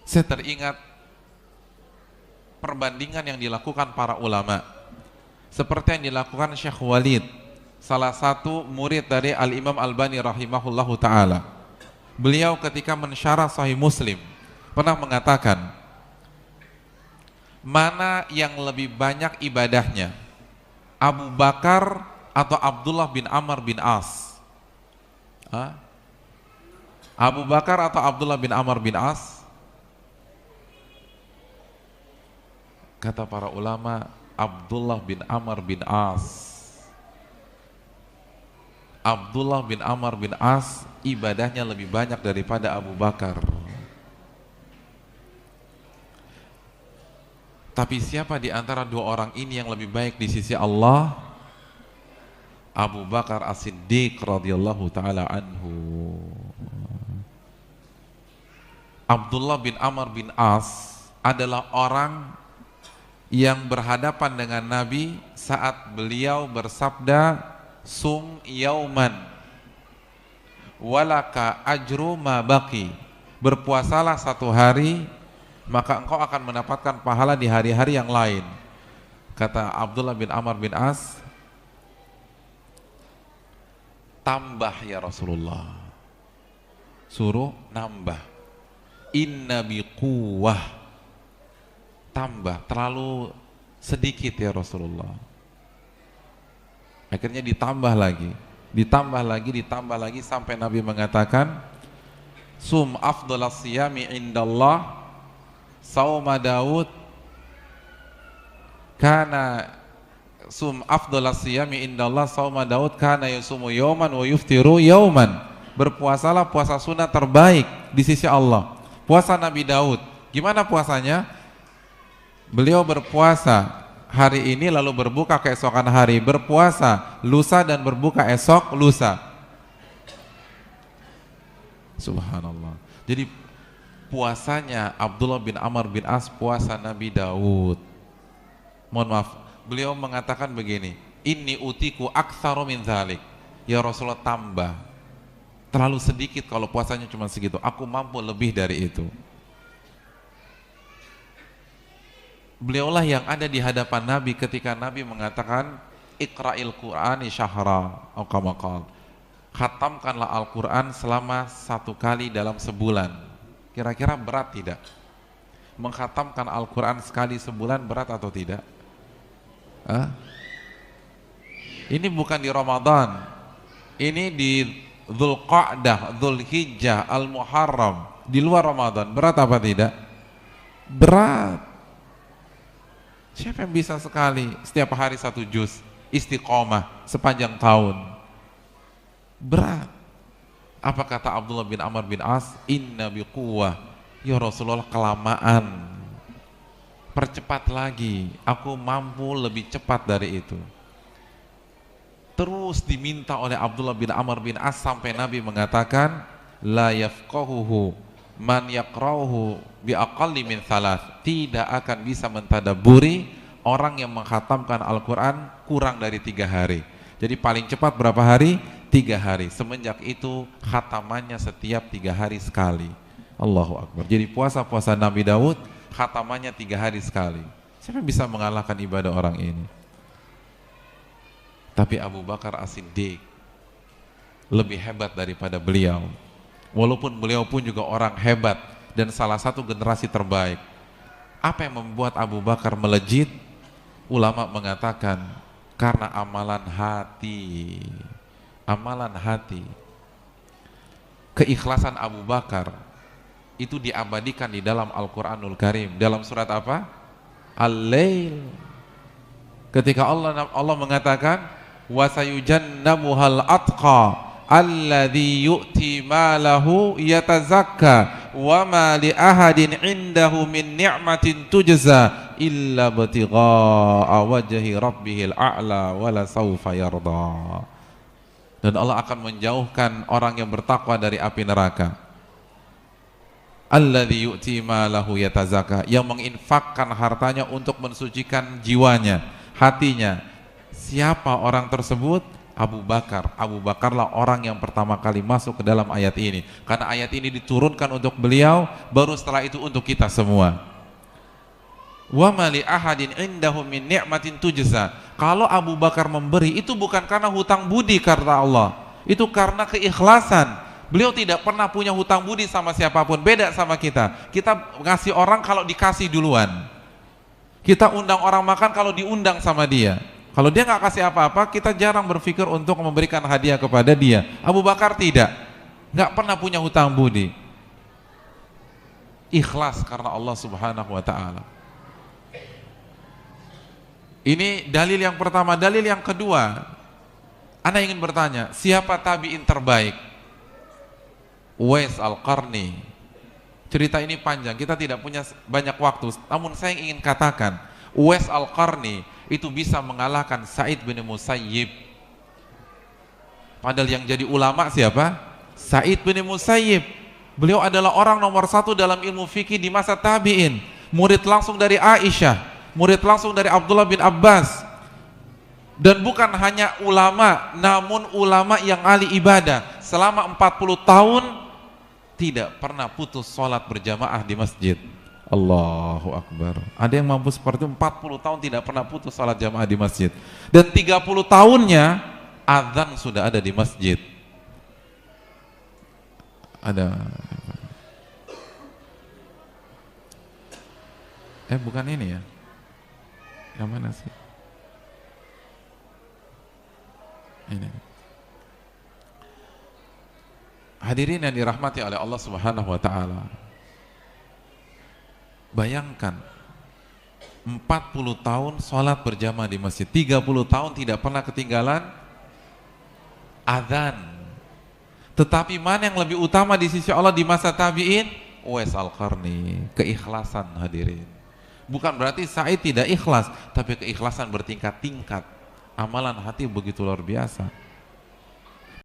Saya teringat perbandingan yang dilakukan para ulama, seperti yang dilakukan Syekh Walid, salah satu murid dari Al-Imam Albani rahimahullahu ta'ala. Beliau ketika mensyarah Sahih Muslim pernah mengatakan, mana yang lebih banyak ibadahnya, Abu Bakar atau Abdullah bin Amr bin As? Abu Bakar atau Abdullah bin Amr bin As? Kata para ulama, Abdullah bin Amr bin As. Abdullah bin Amr bin As ibadahnya lebih banyak daripada Abu Bakar. Tapi siapa di antara dua orang ini yang lebih baik di sisi Allah? Abu Bakar As-Siddiq radhiyallahu taala anhu. Abdullah bin Amr bin As adalah orang yang berhadapan dengan Nabi saat beliau bersabda, sum yauman walaka ajru ma baqi, berpuasalah satu hari maka engkau akan mendapatkan pahala di hari-hari yang lain. Kata Abdullah bin Amr bin As, tambah ya Rasulullah, suruh nambah, inna biquwah, tambah, terlalu sedikit ya Rasulullah. Akhirnya ditambah lagi, ditambah lagi sampai Nabi mengatakan, sum afdalas siyami indallah sauma Daud kana sum afdalas siyami indallah sauma Daud kana yusumu yauman wa yuftiru yauman. Berpuasalah puasa sunnah terbaik di sisi Allah, puasa Nabi Daud. Gimana puasanya? Beliau berpuasa hari ini lalu berbuka keesokan hari, berpuasa lusa dan berbuka esok lusa. Subhanallah. Jadi puasanya Abdullah bin Amr bin As puasa Nabi Daud. Mohon maaf, beliau mengatakan begini, inni utiku aktsaru min dzalik. Ya Rasulullah, tambah. Terlalu sedikit kalau puasanya cuma segitu. Aku mampu lebih dari itu. Beliaulah yang ada di hadapan Nabi ketika Nabi mengatakan Iqra'il Qur'ani syahra atau kama qala, khatamkanlah Al-Quran selama 1 kali dalam sebulan. Kira-kira berat tidak? Mengkhatamkan Al-Quran sekali sebulan berat atau tidak? Ini bukan di Ramadan, ini di Dzulqa'dah, Dzulhijjah, Al-Muharram, di luar Ramadan. Berat apa tidak? Berat. Siapa yang bisa sekali setiap hari 1 juz istiqomah sepanjang tahun? Berat. Apa kata Abdullah bin Amr bin As? Inna biquwah, ya Rasulullah, kelamaan, percepat lagi, aku mampu lebih cepat dari itu. Terus diminta oleh Abdullah bin Amr bin As sampai Nabi mengatakan, la yafqahuhu man yaqra'uhu bi aqalli min thalath, tidak akan bisa mentadaburi orang yang mengkhatamkan Al-Quran kurang dari 3 hari. Jadi paling cepat berapa hari? 3 hari. Semenjak itu khatamannya setiap 3 hari sekali. Allahu Akbar. Jadi puasa-puasa Nabi Daud khatamannya 3 hari sekali. Siapa yang bisa mengalahkan ibadah orang ini? Tapi Abu Bakar As-Siddiq lebih hebat daripada beliau. Walaupun beliau pun juga orang hebat dan salah satu generasi terbaik. Apa yang membuat Abu Bakar melejit? Ulama mengatakan karena amalan hati. Amalan hati. Keikhlasan Abu Bakar itu diabadikan di dalam Al-Quranul Karim. Dalam surat apa? Al-Lail. Ketika Allah mengatakan wa sayujannabuhal atqa alladzi yu'ti malahu yatazakka wa ma li ahadin indahu min ni'matin tujza illa batigha'a wajhi rabbihil a'la wala sawfa yarda. Dan Allah akan menjauhkan orang yang bertakwa dari api neraka. Alladzi yu'ti malahu yatazakka, yang menginfakkan hartanya untuk mensucikan jiwanya, hatinya. Siapa orang tersebut? Abu Bakarlah orang yang pertama kali masuk ke dalam ayat ini, karena ayat ini diturunkan untuk beliau, baru setelah itu untuk kita semua. Wa ma li ahadin indahu min ni'matin tujza. Kalau Abu Bakar memberi itu bukan karena hutang budi karena Allah, itu karena keikhlasan. Beliau tidak pernah punya hutang budi sama siapapun. Beda sama kita. Kita ngasih orang kalau dikasih duluan. Kita undang orang makan kalau diundang sama dia. Kalau dia nggak kasih apa-apa, kita jarang berpikir untuk memberikan hadiah kepada dia. Abu Bakar tidak, nggak pernah punya hutang budi. Ikhlas karena Allah Subhanahu wa Ta'ala. Ini dalil yang pertama. Dalil yang kedua, Ana ingin bertanya, siapa tabi'in terbaik? Uwais Al-Qarni. Cerita ini panjang, kita tidak punya banyak waktu, namun saya ingin katakan, Uwais Al-Qarni itu bisa mengalahkan Sa'id bin Musayyib. Padahal yang jadi ulama siapa? Sa'id bin Musayyib. Beliau adalah orang nomor 1 dalam ilmu fikih di masa tabi'in. Murid langsung dari Aisyah, murid langsung dari Abdullah bin Abbas. Dan bukan hanya ulama, namun ulama yang ahli ibadah. Selama 40 tahun tidak pernah putus sholat berjamaah di masjid. Allahu Akbar. Ada yang mampu seperti itu, 40 tahun tidak pernah putus salat jamaah di masjid. Dan 30 tahunnya azan sudah ada di masjid. Ada bukan ini ya. Yang mana sih? Ini. Hadirin yang dirahmati oleh Allah Subhanahu wa Ta'ala. Bayangkan 40 tahun sholat berjamaah di masjid, 30 tahun tidak pernah ketinggalan azan. Tetapi mana yang lebih utama di sisi Allah di masa tabi'in? Uwais Al-Qarni. Keikhlasan, hadirin. Bukan berarti Sa'id tidak ikhlas, tapi keikhlasan bertingkat-tingkat. Amalan hati begitu luar biasa.